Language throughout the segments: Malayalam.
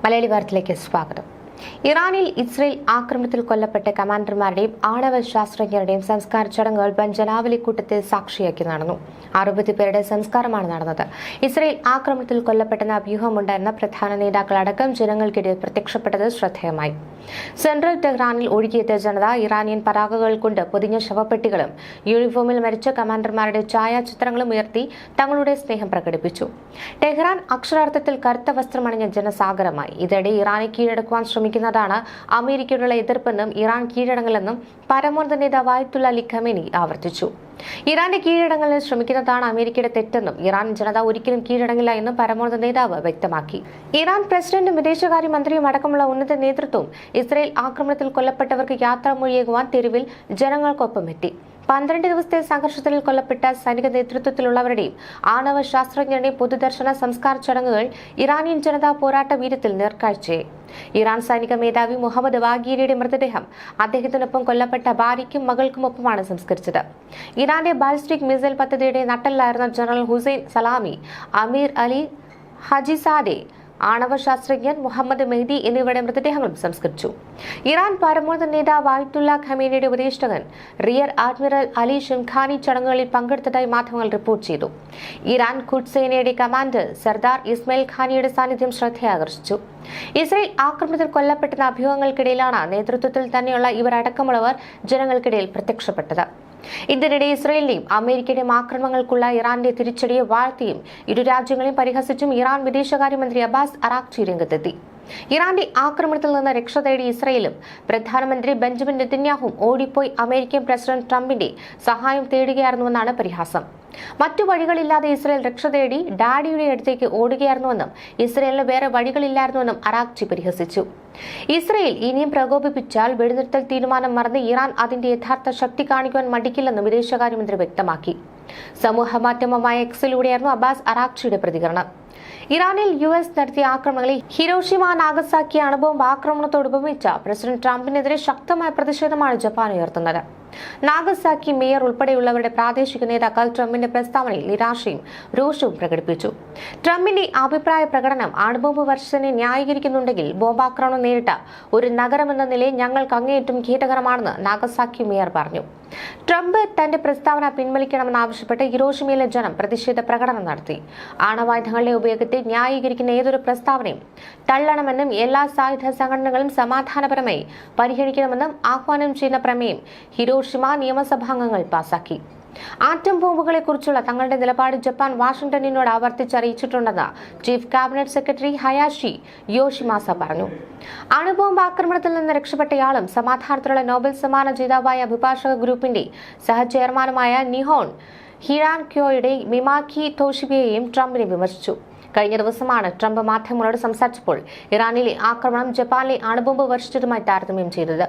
മലയാളി വാർത്തയിലേക്ക് സ്വാഗതം. ഇറാനിൽ ഇസ്രയേൽ ആക്രമണത്തിൽ കൊല്ലപ്പെട്ട കമാൻഡർമാരുടെയും ആണവ ശാസ്ത്രജ്ഞരുടെയും സംസ്കാര ചടങ്ങുകൾ ബഞ്ചനാവലിക്കൂട്ടത്തിൽ സാക്ഷിയാക്കി നടന്നു. 60 പേരുടെ സംസ്കാരമാണ് നടന്നത്. ഇസ്രയേൽ ആക്രമണത്തിൽ കൊല്ലപ്പെട്ടെന്ന അഭ്യൂഹമുണ്ടായിരുന്ന പ്രധാന നേതാക്കളടക്കം ജനങ്ങൾക്കിടയിൽ പ്രത്യക്ഷപ്പെട്ടത് ശ്രദ്ധേയമായി. സെൻട്രൽ ടെഹ്റാനിൽ ഒഴുകിയെത്തിയ ജനത ഇറാനിയൻ പതാകകൾ കൊണ്ട് പൊതിഞ്ഞ ശവപ്പെട്ടികളും യൂണിഫോമിൽ മരിച്ച കമാൻഡർമാരുടെ ഛായാചിത്രങ്ങളും ഉയർത്തി തങ്ങളുടെ സ്നേഹം പ്രകടിപ്പിച്ചു. ടെഹ്റാൻ അക്ഷരാർത്ഥത്തിൽ കറുത്ത വസ്ത്രമണിഞ്ഞ ജനസാഗരമായി. ഇതിനിടെ ഇറാനെ കീഴടക്കുവാൻ ശ്രമിക്കുന്നതാണ് അമേരിക്കയോടുള്ള എതിർപ്പെന്നും ഇറാൻ കീഴടങ്ങലെന്നും പരമോന്നത നേതാവ് ആയത്തുള്ള അലി ഖമേനി ആവർത്തിച്ചു. ഇറാന്റെ കീഴടങ്ങലിന് ശ്രമിക്കുന്നതാണ് അമേരിക്കയുടെ തെറ്റെന്നും ഇറാൻ ജനത ഒരിക്കലും കീഴടങ്ങില്ല എന്നും പരമോന്നത നേതാവ് വ്യക്തമാക്കി. ഇറാൻ പ്രസിഡന്റും വിദേശകാര്യമന്ത്രിയും അടക്കമുള്ള ഉന്നത നേതൃത്വവും ഇസ്രയേൽ ആക്രമണത്തിൽ കൊല്ലപ്പെട്ടവർക്ക് യാത്രാമൊഴിയേകുവാൻ തെരുവിൽ ജനങ്ങൾക്കൊപ്പം എത്തി. 12 ദിവസത്തെ സംഘർഷത്തിൽ കൊല്ലപ്പെട്ട സൈനിക നേതൃത്വത്തിലുള്ളവരുടെയും ആണവ ശാസ്ത്രജ്ഞരുടെയും പൊതുദർശന സംസ്കാര ചടങ്ങുകൾ ഇറാനിയൻ ജനതാ പോരാട്ട വീര്യത്തിൽ നേർക്കാഴ്ചയായി. ഇറാൻ സൈനിക മേധാവി മുഹമ്മദ് ബാഗീരിയുടെ മൃതദേഹം അദ്ദേഹത്തിനൊപ്പം കൊല്ലപ്പെട്ട ഭാര്യയ്ക്കും മകൾക്കുമൊപ്പമാണ് സംസ്കരിച്ചത്. ഇറാന്റെ ബാലിസ്റ്റിക് മിസൈൽ പദ്ധതിയുടെ നട്ടെല്ലായിരുന്ന ജനറൽ ഹുസൈൻ സലാമി, അമീർ അലി ഹജിസാദെ, ആണവ ശാസ്ത്രജ്ഞൻ മുഹമ്മദ് മെഹ്ദി എന്നിവരുടെ മൃതദേഹങ്ങളും സംസ്കരിച്ചു. ഇറാൻ പരമോന്നത നേതാവ് ആയത്തുള്ള ഖമേനിയുടെ ഉപദേഷ്ടകൻ റിയർ അഡ്മിറൽ അലി ഷിംഖാനി ചടങ്ങുകളിൽ പങ്കെടുത്തതായി മാധ്യമങ്ങൾ റിപ്പോർട്ട് ചെയ്തു. ഇറാൻ ഖുദ്സ് സേനയുടെ കമാൻഡർ സർദാർ ഇസ്മയിൽ ഖാനിയുടെ സാന്നിധ്യം ശ്രദ്ധയാകർഷിച്ചു. ഇസ്രയേൽ ആക്രമണത്തിൽ കൊല്ലപ്പെട്ടെന്ന അഭ്യൂഹങ്ങൾക്കിടയിലാണ് നേതൃത്വത്തിൽ തന്നെയുള്ള ഇവരടക്കമുള്ളവർ ജനങ്ങൾക്കിടയിൽ പ്രത്യക്ഷപ്പെട്ടത്. ഇതിനിടെ ഇസ്രയേലിന്റെയും അമേരിക്കയുടെയും ആക്രമണങ്ങൾക്കുള്ള ഇറാന്റെ തിരിച്ചടിയെ വാഴ്ത്തിയും ഇരു രാജ്യങ്ങളെയും പരിഹസിച്ചും ഇറാൻ വിദേശകാര്യമന്ത്രി അബ്ബാസ് അറാഖ്ചി രംഗത്തെത്തി. ഇറാന്റെ ആക്രമണത്തിൽ നിന്ന് രക്ഷ തേടി ഇസ്രയേലും പ്രധാനമന്ത്രി ബെഞ്ചമിൻ നെതന്യാഹുവും ഓടിപ്പോയി അമേരിക്കൻ പ്രസിഡന്റ് ട്രംപിന്റെ സഹായം തേടുകയായിരുന്നുവെന്നാണ് പരിഹാസം. മറ്റു വഴികളില്ലാതെ ഇസ്രയേൽ രക്ഷ തേടി ഡാഡിയുടെ അടുത്തേക്ക് ഓടുകയായിരുന്നുവെന്നും ഇസ്രയേലിന് വേറെ വഴികളില്ലായിരുന്നുവെന്നും അറാഖ്ചി പരിഹസിച്ചു. ഇസ്രയേൽ ഇനിയും പ്രകോപിപ്പിച്ചാൽ വെടിനിർത്തൽ തീരുമാനം മറന്ന് ഇറാൻ അതിന്റെ യഥാർത്ഥ ശക്തി കാണിക്കുവാൻ മടിക്കില്ലെന്നും വിദേശകാര്യമന്ത്രി വ്യക്തമാക്കി. സമൂഹ മാധ്യമമായ എക്സിലൂടെയായിരുന്നു അബ്ബാസ് അറാഖ്ചിയുടെ പ്രതികരണം. ഇറാനിൽ US നടത്തിയ ആക്രമണങ്ങളിൽ ഹിരോഷിമ നാഗസാക്കി അണുബോംബ് ആക്രമണത്തോട് ഉപമിച്ച പ്രസിഡന്റ് ട്രംപിനെതിരെ ശക്തമായ പ്രതിഷേധമാണ് ജപ്പാൻ ഉയർത്തുന്നത്. നാഗസാക്കി മേയർ ഉൾപ്പെടെയുള്ളവരുടെ പ്രാദേശിക നേതാക്കൾ ട്രംപിന്റെ പ്രസ്താവനയിൽ നിരാശയും രോഷവും പ്രകടിപ്പിച്ചു. ട്രംപിന്റെ അഭിപ്രായ പ്രകടനം അണുബോംബ് വർഷത്തിനെ ന്യായീകരിക്കുന്നുണ്ടെങ്കിൽ ബോംബാക്രമണം നേരിട്ട ഒരു നഗരമെന്ന നിലയിൽ ഞങ്ങൾക്ക് അങ്ങേയറ്റം ഖേദകരമാണെന്ന് നാഗസാക്കി മേയർ പറഞ്ഞു. ട്രംപ് തന്റെ പ്രസ്താവന പിൻവലിക്കണമെന്നാവശ്യപ്പെട്ട് ഹിരോഷിമയിലെ ജനം പ്രതിഷേധ പ്രകടനം നടത്തി. ആണവായുധങ്ങളുടെ ഉപയോഗത്തെ ന്യായീകരിക്കുന്ന ഏതൊരു പ്രസ്താവനയും തള്ളണമെന്നും എല്ലാ സായുധ സംഘടനകളും സമാധാനപരമായി പരിഹരിക്കണമെന്നും ആഹ്വാനം ചെയ്യുന്ന പ്രമേയം ഹിരോഷിമ നിയമസഭാംഗങ്ങൾ പാസാക്കി. ആറ്റം ബോംബുകളെക്കുറിച്ചുള്ള തങ്ങളുടെ നിലപാട് ജപ്പാൻ വാഷിംഗ്ടണിനോട് ആവർത്തിച്ചറിയിച്ചിട്ടുണ്ടെന്ന് chief cabinet secretary Hayashi Yoshimasa പറഞ്ഞു. അണുബോംബ് ആക്രമണത്തിൽ നിന്ന് രക്ഷപ്പെട്ടയാളും സമാധാനത്തിനുള്ള നോബൽ സമ്മാന ജേതാവായ അഭിഭാഷക ഗ്രൂപ്പിന്റെ സഹചെയർമാനുമായ നിഹോൺ ഹിരാൻക്യോയുടെ മിമാക്കി തോഷിബിയെയും ട്രംപിനെ വിമർശിച്ചു. കഴിഞ്ഞ ദിവസമാണ് ട്രംപ് മാധ്യമങ്ങളോട് സംസാരിച്ചപ്പോൾ ഇറാനിലെ ആക്രമണം ജപ്പാനിലെ അണുബോംബ് വർഷിച്ചതുമായി താരതമ്യം ചെയ്തത്.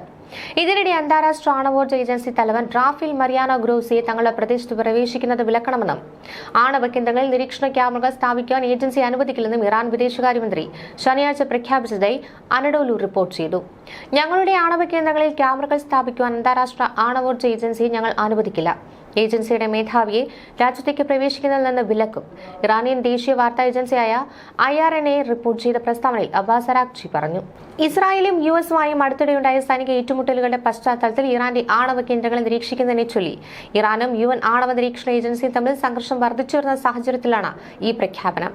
ഇതിനിടെ അന്താരാഷ്ട്ര ആണവോർജ്ജ ഏജൻസി തലവൻ റാഫേൽ മരിയാനോ ഗ്രോസിയെ തങ്ങളുടെ പ്രദേശത്ത് പ്രവേശിക്കുന്നത് വിലക്കണമെന്നും ആണവ കേന്ദ്രങ്ങളിൽ നിരീക്ഷണ ക്യാമറകൾ സ്ഥാപിക്കാൻ ഏജൻസി അനുവദിക്കില്ലെന്നും ഇറാൻ വിദേശകാര്യമന്ത്രി ശനിയാഴ്ച പ്രഖ്യാപിച്ചതായി അനഡോലു റിപ്പോർട്ട് ചെയ്തു. ഞങ്ങളുടെ ആണവ കേന്ദ്രങ്ങളിൽ ക്യാമറകൾ സ്ഥാപിക്കുവാൻ അന്താരാഷ്ട്ര ആണവോർജ്ജ ഏജൻസിയെ ഞങ്ങൾ അനുവദിക്കില്ല. ഏജൻസിയുടെ മേധാവിയെ രാജ്യത്തേക്ക് പ്രവേശിക്കുന്നതിൽ നിന്ന് വിലക്കും, ഇറാനിയൻ ദേശീയ വാർത്താ ഏജൻസിയായ IRNA റിപ്പോർട്ട് ചെയ്ത പ്രസ്താവനയിൽ അബ്ബാസ് അറാഖ്ചി പറഞ്ഞു. ഇസ്രായേലും US-ഉമായും അടുത്തിടെയുണ്ടായ സൈനിക ഏറ്റുമുട്ടലുകളുടെ പശ്ചാത്തലത്തിൽ ഇറാന്റെ ആണവ കേന്ദ്രങ്ങളെ നിരീക്ഷിക്കുന്നതിനെ ചൊല്ലി ഇറാനും UN ആണവ നിരീക്ഷണ ഏജൻസിയും തമ്മിൽ സംഘർഷം വർദ്ധിച്ചു വരുന്ന സാഹചര്യത്തിലാണ് ഈ പ്രഖ്യാപനം.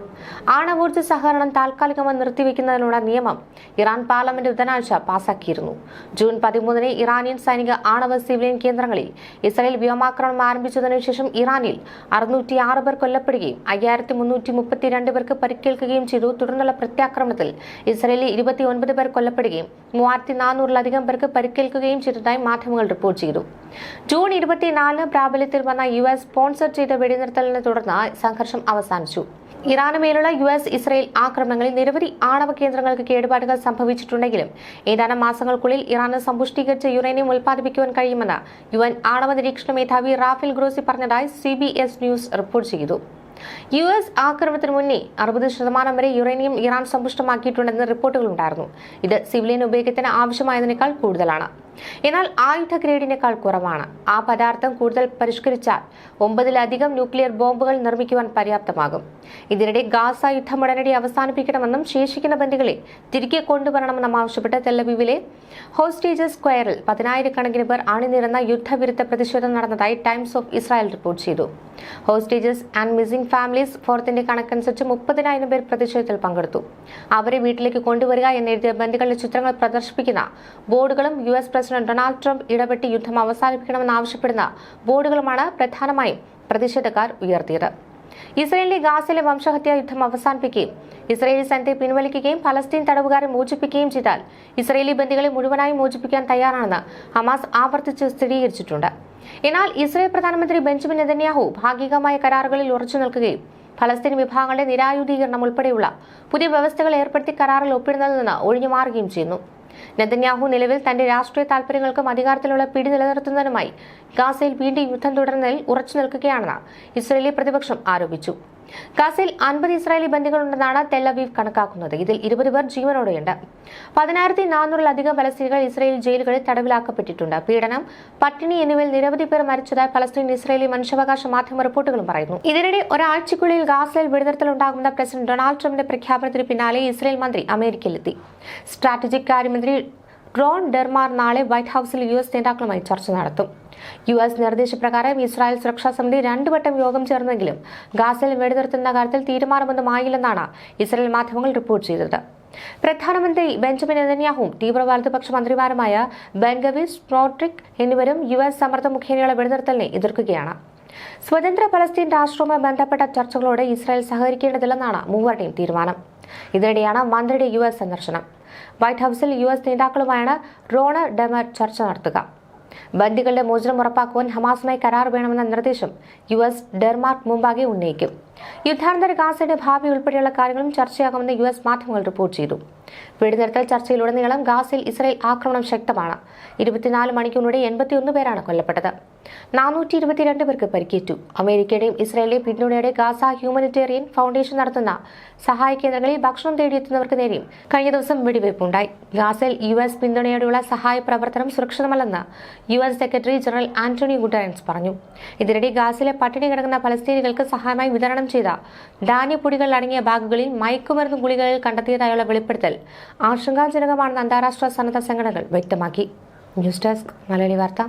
ആണവോർജ്ജ സഹകരണം താൽക്കാലികമായി നിർത്തിവെക്കുന്നതിനുള്ള നിയമം ഇറാൻ പാർലമെന്റ് ബുധനാഴ്ച പാസാക്കിയിരുന്നു. ജൂൺ 13 ഇറാനിയൻ സൈനിക ആണവ സിവിലിയൻ കേന്ദ്രങ്ങളിൽ ഇസ്രായേൽ വ്യോമാക്രമണം ആരംഭിച്ചതിനു ശേഷം ഇറാനിൽ 606 പേർ കൊല്ലപ്പെടുകയും 5332 പേർക്ക് പരിക്കേൽക്കുകയും ചെയ്തു. തുടർന്നുള്ള പ്രത്യാക്രമണത്തിൽ ഇസ്രായേലിൽ 29 പേർ കൊല്ലപ്പെടുകയും 3400-ലധികം പേർക്ക് പരിക്കേൽക്കുകയും ചെയ്തതായി മാധ്യമങ്ങൾ റിപ്പോർട്ട് ചെയ്തു. ജൂൺ 24 പ്രാബല്യത്തിൽ വന്ന US സ്പോൺസർ ചെയ്ത വെടിനിർത്തലിനെ തുടർന്ന് സംഘർഷം അവസാനിച്ചു. ഇറാനുമേലുള്ള US ഇസ്രായേൽ ആക്രമണങ്ങളിൽ നിരവധി ആണവ കേന്ദ്രങ്ങൾക്ക് കേടുപാടുകൾ സംഭവിച്ചിട്ടുണ്ടെങ്കിലും ഏതാനും മാസങ്ങൾക്കുള്ളിൽ ഇറാന് സമ്പുഷ്ടീകരിച്ച യുറേനിയം ഉൽപ്പാദിപ്പിക്കുവാൻ കഴിയുമെന്ന് UN ആണവ നിരീക്ഷണ മേധാവി റാഫേൽ ഗ്രോസി പറഞ്ഞതായി CBS ന്യൂസ് റിപ്പോർട്ട് ചെയ്തു. US ആക്രമണത്തിന് മുന്നേ 60% വരെ യുറേനിയം ഇറാൻ സമ്പുഷ്ടമാക്കിയിട്ടുണ്ടെന്ന് റിപ്പോർട്ടുകളുണ്ടായിരുന്നു. ഇത് സിവിലിയൻ ഉപയോഗത്തിന് ആവശ്യമായതിനേക്കാൾ കൂടുതലാണ്. എന്നാൽ ആയുധ ഗ്രേഡിനേക്കാൾ കുറവാണ്. ആ പദാർത്ഥം കൂടുതൽ പരിഷ്കരിച്ചാൽ 9-ലധികം ന്യൂക്ലിയർ ബോംബുകൾ നിർമ്മിക്കുവാൻ പര്യാപ്തമാകും. ഇതിനിടെ ഗാസ യുദ്ധം ഉടനടി അവസാനിപ്പിക്കണമെന്നും ശേഷിക്കുന്ന ബന്ദികളെ തിരികെ കൊണ്ടുവരണമെന്നും ആവശ്യപ്പെട്ട് തെല്ലവീവിലെ ഹോസ്റ്റേജസ് സ്ക്വയറിൽ 10,000-കണക്കിന് പേർ അണിനിരന്ന യുദ്ധവിരുദ്ധ പ്രതിഷേധം നടന്നതായി ടൈംസ് ഓഫ് ഇസ്രായേൽ റിപ്പോർട്ട് ചെയ്തു. ഹോസ്റ്റേജസ് ആൻഡ് മിസ്സിംഗ് ഫാമിലീസ് ഫോറത്തിന്റെ കണക്കനുസരിച്ച് 30,000 പേർ പ്രതിഷേധത്തിൽ പങ്കെടുത്തു. അവരെ വീട്ടിലേക്ക് കൊണ്ടുവരിക എന്നെഴുതിയ ബന്ദികളുടെ ചിത്രങ്ങൾ പ്രദർശിപ്പിക്കുന്ന ബോർഡുകളും US പ്രസിഡന്റ് ഡൊണാൾഡ് ട്രംപ് ഇടപെട്ട് യുദ്ധം അവസാനിപ്പിക്കണമെന്ന് ആവശ്യപ്പെടുന്ന ബോർഡുകളുമാണ് പ്രധാനമായും പ്രതിഷേധക്കാർ ഉയർത്തിയത്. ഇസ്രയേലിലെ ഗാസയിലെ വംശഹത്യാ യുദ്ധം അവസാനിപ്പിക്കുകയും ഇസ്രയേലി സൈന്യത്തെ പിൻവലിക്കുകയും ഫലസ്തീൻ തടവുകാരെ മോചിപ്പിക്കുകയും ചെയ്താൽ ഇസ്രയേലി ബന്ദികളെ മുഴുവനായി മോചിപ്പിക്കാൻ തയ്യാറാണെന്ന് ഹമാസ് ആവർത്തിച്ച് സ്ഥിരീകരിച്ചിട്ടുണ്ട്. എന്നാൽ ഇസ്രയേൽ പ്രധാനമന്ത്രി ബെഞ്ചമിൻ നെതന്യാഹു ഭാഗികമായ കരാറുകളിൽ ഉറച്ചു നിൽക്കുകയും ഫലസ്തീൻ വിഭാഗങ്ങളുടെ നിരായുധീകരണം ഉൾപ്പെടെയുള്ള പുതിയ വ്യവസ്ഥകൾ ഏർപ്പെടുത്തി കരാറിൽ ഒപ്പിടുന്നതിൽ നിന്ന് ഒഴിഞ്ഞുമാറുകയും ചെയ്യുന്നു. നെതന്യാഹു നിലവിൽ തന്റെ രാഷ്ട്രീയ താൽപര്യങ്ങൾക്കും അധികാരത്തിലുള്ള പിടി നിലനിർത്തുന്നതിനുമായി ഗാസയിൽ വീണ്ടും യുദ്ധം തുടരുന്നതിൽ ഉറച്ചു നിൽക്കുകയാണെന്ന് ഇസ്രയേലി പ്രതിപക്ഷം ആരോപിച്ചു. ഗാസയിൽ 50 ഇസ്രായേലി ബന്ദികളുണ്ടെന്നാണ് തെല്ലവീവ് കണക്കാക്കുന്നത്. ഇതിൽ 20 പേർ ജീവനോടെയുണ്ട്. 10,400-ലധികം ഫലസ്തീനികൾ ഇസ്രായേൽ ജയിലുകളിൽ തടവിലാക്കപ്പെട്ടിട്ടുണ്ട്. പീഡനം, പട്ടിണി എന്നിവയിൽ നിരവധി പേർ മരിച്ചതായി ഫലസ്തീൻ ഇസ്രായേലി മനുഷ്യാവകാശ മാധ്യമ റിപ്പോർട്ടുകളും പറയുന്നു. ഇതിനിടെ ഒരാഴ്ചയ്ക്കുള്ളിൽ ഗാസയിൽ വെടിനിർത്തലുണ്ടാകുമെന്ന പ്രസിഡന്റ് ഡൊണാൾഡ് ട്രംപിന്റെ പ്രഖ്യാപനത്തിന് പിന്നാലെ ഇസ്രായേൽ മന്ത്രി അമേരിക്കയിലെത്തി. സ്ട്രാറ്റജിക് കാര്യമന്ത്രി റോൺ ഡെർമാർ നാളെ വൈറ്റ് ഹൌസിൽ US നേതാക്കളുമായി ചർച്ച നടത്തും. US നിർദ്ദേശപ്രകാരം ഇസ്രായേൽ സുരക്ഷാ സമിതി 2 വട്ടം യോഗം ചേർന്നെങ്കിലും ഗാസയിൽ വെടിനിർത്തുന്ന കാര്യത്തിൽ തീരുമാനമൊന്നും ആയില്ലെന്നാണ് ഇസ്രായേൽ മാധ്യമങ്ങൾ റിപ്പോർട്ട് ചെയ്തത്. പ്രധാനമന്ത്രി ബെഞ്ചമിൻ നെതന്യാഹുവും തീവ്ര വലതുപക്ഷ മന്ത്രിമാരുമായ ബെൻ ഗവീർ, സ്മോട്രിക് എന്നിവരും US സമ്മർദ്ദം മുഖേനയുള്ള വെടിനിർത്തലിനെ എതിർക്കുകയാണ്. സ്വതന്ത്ര ഫലസ്തീൻ രാഷ്ട്രവുമായി ബന്ധപ്പെട്ട ചർച്ചകളോട് ഇസ്രായേൽ സഹകരിക്കേണ്ടതില്ലെന്നാണ് മൂവരുടെയും തീരുമാനം. ഇതിനിടെയാണ് മന്ത്രിയുടെ US സന്ദർശനം. വൈറ്റ് ഹൌസിൽ US നേതാക്കളുമായാണ് റോൺ ഡെമർ ചർച്ച നടത്തുക. ബന്ദികളുടെ മോചനം ഉറപ്പാക്കുവാൻ ഹമാസുമായി കരാർ വേണമെന്ന നിർദ്ദേശം US ഡെർമാർക്ക് മുമ്പാകെ ഉന്നയിക്കും. യുദ്ധാനന്തര ഗാസയുടെ ഭാവി ഉൾപ്പെടെയുള്ള കാര്യങ്ങളും ചർച്ചയാകുമെന്ന് US മാധ്യമങ്ങൾ റിപ്പോർട്ട് ചെയ്തു. വെടിനിർത്തൽ ചർച്ചയിലുടനീളം ഗാസയിൽ ഇസ്രായേൽ ആക്രമണം ശക്തമാണ്. 24 മണിക്കൂറിനിടെ 81 പേരാണ് കൊല്ലപ്പെട്ടത്. 422 പേർക്ക് പരിക്കേറ്റു. അമേരിക്കയുടെയും ഇസ്രായേലിന്റെയും പിന്തുണയോടെ ഗാസ ഹ്യൂമനിറ്റേറിയൻ ഫൗണ്ടേഷൻ നടത്തുന്ന സഹായ കേന്ദ്രങ്ങളിൽ ഭക്ഷണം തേടിയെത്തുന്നവർക്ക് നേരെയും കഴിഞ്ഞ ദിവസം വെടിവയ്പുണ്ടായി. ഗാസയിൽ US പിന്തുണയോടെയുള്ള സഹായ പ്രവർത്തനം സുരക്ഷിതമല്ലെന്ന് UN സെക്രട്ടറി ജനറൽ ആന്റണിയോ ഗുട്ടറൻസ് പറഞ്ഞു. ഇതിനിടെ ഗാസയിലെ പട്ടിണി കിടക്കുന്ന ഫലസ്തീനികൾക്ക് സഹായമായി വിതരണം ചെയ്ത ധാന്യപ്പൊടികൾ അടങ്ങിയ ബാഗുകളിൽ മയക്കുമരുന്ന് ഗുളികകൾ കണ്ടെത്തിയതായുള്ള വെളിപ്പെടുത്തൽ ആശങ്കാജനകമാണെന്ന് അന്താരാഷ്ട്ര സന്നദ്ധ സംഘടനകൾ വ്യക്തമാക്കി. ന്യൂസ് ഡെസ്ക് മലയാളി വാർത്ത.